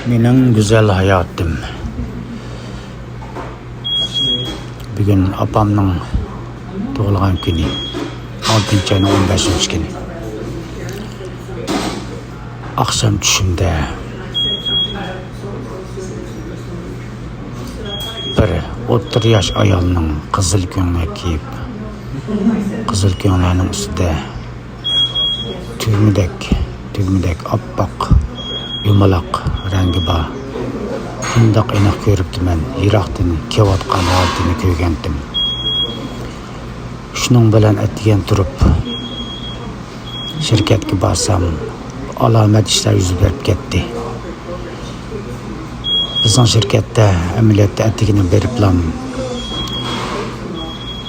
Mening güzel hayatım. Bugün apamның tug'ilgan kuni. 6-ayning 15-kuni. Akşam tushimda bir 30 yaş ayolning qizil ko'ylak kiyib, qizil ko'ylakning ustida tugmidek oppoq yumaloq rangi bor. Shundoq aniq ko'ribdiman, yiroqdan kelayotgan holatini ko'rgandim. Shuning bilan atigan turib shirkatga borsam, alomat ishlar yuz berib ketdi. Bizning shirkatda amaliyotda atigini beriblam.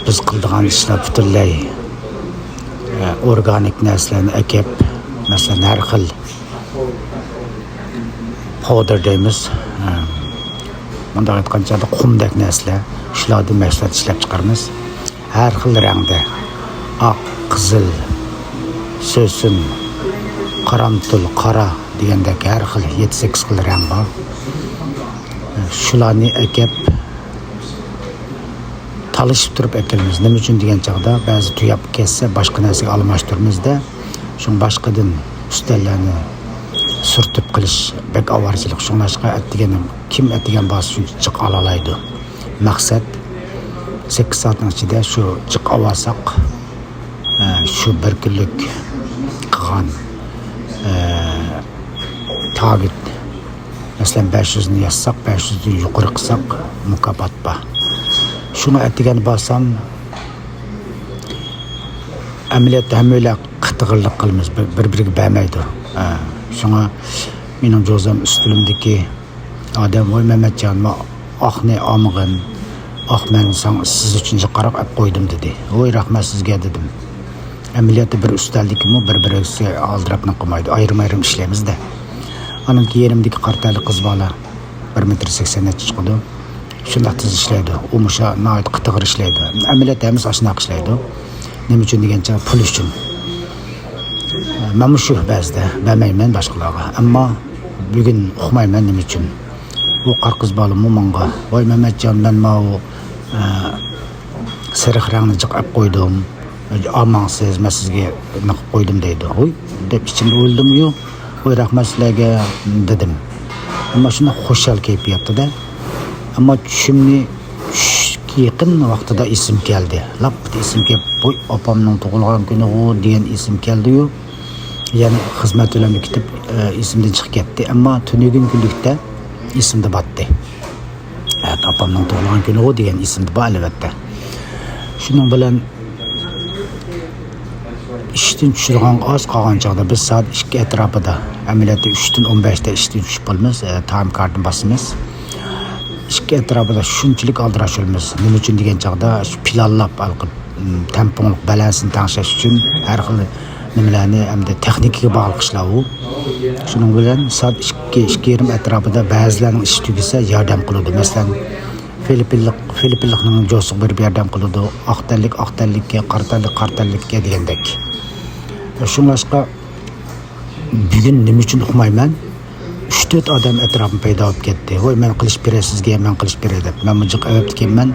Biz qildigan ishlar butunlay organik narsalarni ekib, masalan har xil powder deymiz. Bunda aytgancha qumdek narsalar, shularni mahsulot ishlab chiqaramiz. Har xil rangda, oq, qizil, so'sin, qaramtul, qora degandek har xil 7-8 xil rang bor. Shularni ekib talishib turib ekilamiz. Nima uchun degan chaqda ba'zi tuyab ketsa boshqa narsaga almashtirmizda, shu boshqadan ustallarni surtib qilish bek avarchilik. Shunlashqa atiganim kim atigan bo'lsa shuncha chiq olalaydi. Maqsad 8 soatning ichida shu chiq olsak, shu bir kunlik qilgan target masalan 500 ni yazsak, 500 dan yuqori qilsak mukofot bor. Shuni atigan bo'lsam amaliyotda hammalar qitg'irlik qilamiz, bir-biriga bermaydi. Şuna mening jo'zam ustilimdagi odam voy Mamatjon, oqni olmag'in, oq men siz uchun qarab olib qo'ydim dedi. Voy rahmat sizga dedim. Amaliyotda bir ustaldikmi, bir-biriga aldirabni qilmaydi. Ayrim ishlaymiz-da. Aniki yerimdagi qartali qiz bola 1.80 m chiqdi. Shunday tez ishlaydi. U musha noit qitg'ir ishlaydi. Amaliyotda ham ashunaq ishlaydi. Nima uchun degancha pul uchun. Men shu ba'zida bilmayman boshqalarga, ammo bugun uqmayman nima uchun. Bu qarqiz bolamni menga, "Voy Mamatjon, men mana sariq rangni chiqib qo'ydim. Olmangsiz, men sizga nima qilib qo'ydim" deydi. "Voy, deb ichimda o'ldim-yu. Voy rahmat sizlarga" dedim. Ammo shuni xo'shal kayfiyatda, ammo tushimni yaqin vaqtida esim keldi. Lap esim kelib, "Voy, opamning tug'ilgan kuni u" degan esim keldi-yu. Yani xizmat bilan ketib esimdan chiqib ketdi, ammo tunugun kunlikda esimda batdi. Opamning tug'ilgan kuni u degan esimda bor albatta. Shuning bilan ishdan tushirgan oz qolgan chog'da biz soat 2 atrofida, amaliyotda 3 dan 15 da ishdan tushib qolamiz, time cardni bosamiz. 2 atrofida shunchalik aldirashimiz. Nima uchun degan chog'da shu planlab alqib, temponlik balansini tangshash uchun har xil nimalarni hamda texnikaga bog'liq ishlar u. Shuning bilan soat 2:30 atrofida ba'zilarning ish tugasa yordam qiladi. Masalan, Filippinlikning jo'siq bir yordam qiladi. Oqtanlikka, qartanlikka degandek. Shunlashqa bugun nima uchun uqmayman? 3-4 odam atrofim paydo bo'lib ketdi. "Voy, men qilish beray sizga, men qilish beray" deb. Men mujiq avtkenman.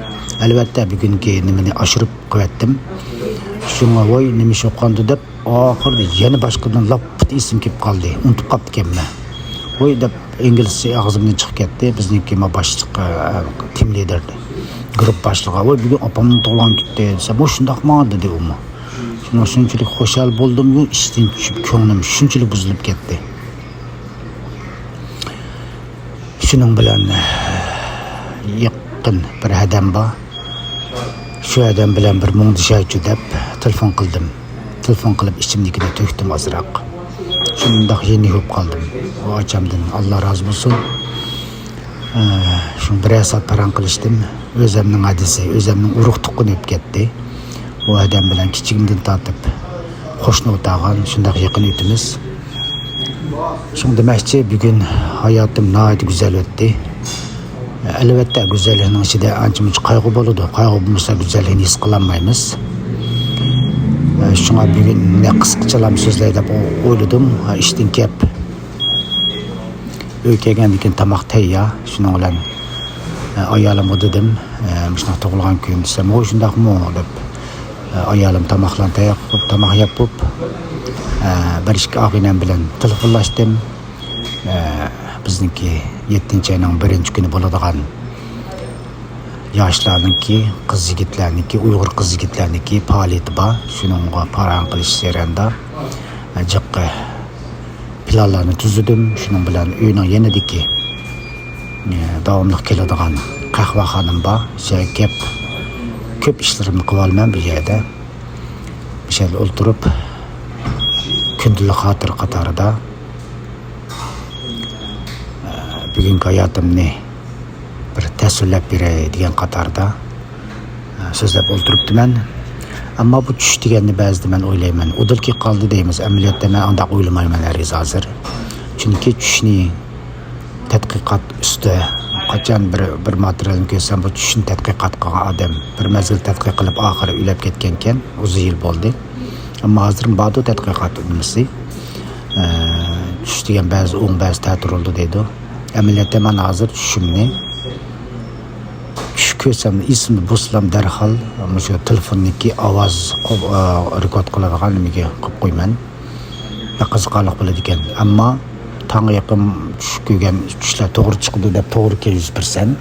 Albatta bugungi nimani oshirib qo'yatdim. Shunga voy nima sho'qondi deb oxirida yana boshqadan lap esim kelib qoldi. Unutib qolibmanman. Voy deb inglizcha og'zimdan chiqib ketdi. Bizniki boshliq team lider, guruh boshlig'i. "Voy, bugun opamning tug'ilgan kuni" desa, "Bu shundoqmi?" dedi u. Shunchalik xo'shal bo'ldim-yu, ishdan tushib ko'nglim shunchalik buzilib ketdi. Shuning bilan yaqin bir odam bor. Shu odam bilan bir mungdishaychi deb telefon qildim. Telefon qilib ichimnikini to'kdim ozroq. Shundoq yeni bo'lib qoldim. O achamdan Alloh rozi bo'lsin. Shu bir soat paran qilishdim. O'zimning hadisi, o'zimning urug' tuqqan bo'lib ketdi. Bu odam bilan kichigimdan tortib qo'shni o'tag'an, shundoq yaqin o'timiz. Shunday demakchi, bugun hayotim nihoyat go'zal o'tdi. Albatta go'zallikning ichida ancha-muncha qayg'u bo'ladi. Qayg'u bo'lmasa go'zallikni his qilolmaymiz. Shunga bugun qisqachalam so'zlay deb o'yladim. Ishdan kelib Uy kelgandan keyin tamoq tayyor. Shuning bilan ayolimga dedim, shunaqa tug'ilgan kun desam, "Voy shundaqmi?" deb ayolim tamoqlarni tayyor qilib, tamoq yapib, bir ikki og'inam bilan telefonlashdim. Bizniki 7-oyning 1-kuni bo'ladigan yoshlarniki, qiz yigitlarniki, Uyg'ur qiz yigitlarniki faoliyati bor. Shuningga paran qilish seriyanda jiqqa planlarni tuzdim. Shuning bilan uyning yanidagi davomli keladigan qahvaxonim bor. O'sha ko'p ishlarimni qilib olman bu yerda. O'sha o'ltirib kundalik xotir qatorida bugungi hayotimni bir tasvirlab beray degan qatorda so'zlab o'ltiribdiman. Ammo bu tush deganni ba'zida men o'ylayman. Udilki qoldi deymiz. Amaliyotda men undaq o'ylamayman hozir. Chunki tushni tadqiqot ustida qachon bir materialni ko'rsam, bu tushni tadqiqot qilgan odam bir mazgil tadqiq qilib oxiri o'ylab ketgan ekan. Uzun yil bo'ldi. Ammo hozir ba'zi tadqiqot nimasi tush degan ba'zi o'ng ba'zi ta'tir oldu deydi. Amaliyotda men hozir tushimni ko'rsam ismni buslam darhol shu telefonniki ovoz rekord qiladigan nimaga qo'yib qo'yman. Qiziqarli bo'ladi ekan. Ammo tong yaqin tush ko'rgan tushlar to'g'ri chiqdi deb to'g'ri 100%.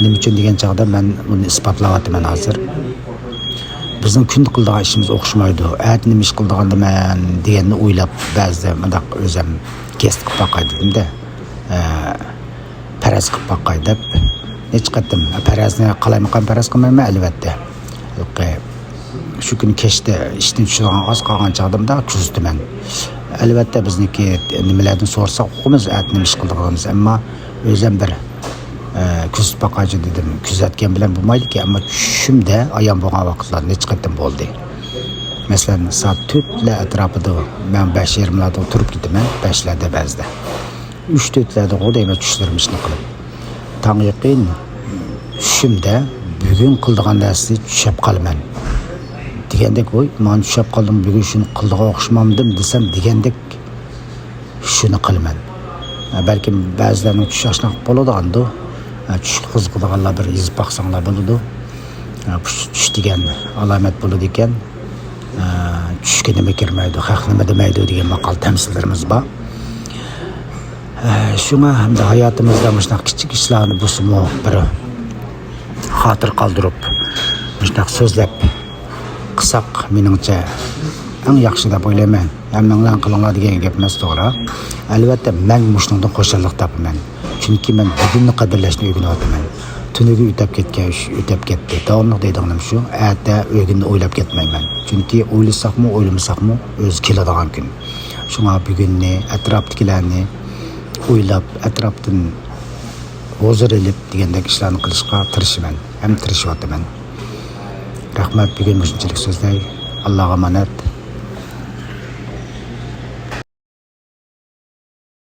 Nima uchun degan chog'da men buni isbotlayapman hozir. Bizning kun qiladigan ishimiz o'xshamaydi. At nima ish qildiganda men deganni o'ylab ba'zida mendaq o'zim gest qilib boqay dedim-da. Paraz qilib boqay deb hech qattim parazni qalaymiqan paraz qilmayman albatta. Shu kun kechda ishdan tushgan oz qolgan chog'imda kuzdiman. Albatta bizniki nimalardan so'rsak o'qimiz, nima ish qilganimiz, ammo o'zim bir kuzatib boqachi dedim. Kuzatgan bilan bo'lmaydi-ki, ammo tushimda ayon bo'lgan vaqtlar hech qattim bo'ldi. Masalan, soat 4lar atrofida men 5:20larda o'tirib ketaman, 5larda ba'zida. 3-4larda qo'ydayman tushlarimni ishni qilib. Tong yaqin tushimda bugun qildigan narsani tushab qolaman. Degandek voy, men tushab qoldim, bugun shuni qildiga o'xshamamdim desam degandek shuni qilaman. Balkim ba'zilarning tush ashnoq bo'ladi-anda, tush qiziqadiganlar bir yozib baqsanglar bo'ladi. Tush degan alomat bo'ladi ekan. Tushga nima kirmaydi, haq nima demaydi degan maqol tamsillarimiz bor. Shunga hamda hayotimizda shunaqa kichik ishlarni bo'lsa-mu bir xotir qoldirib, shunaqa so'zlab qilsak meningcha eng yaxshi deb o'ylayman. Hammanglar qilinglar degan gap emas, to'g'ri. Albatta men mushundan xo'shallik topaman. Chunki men bugunni qadrlashni o'rganyapman. Tuniga o'tib ketgan ish o'tib ketdi. Davomli deydiganim shu. Erta o'yinni o'ylab ketmayman. Chunki o'ylasaqmi, o'ylamasaqmi o'zi keladigan kun. Shunga bugunni atrofdagilarni o'ylab, atrofdan hozir elib degandek ishlarni qilishga tirishaman. Ham tirishyapman. Rahmat, bugun shunchalik so'zlay. Allohga omonat.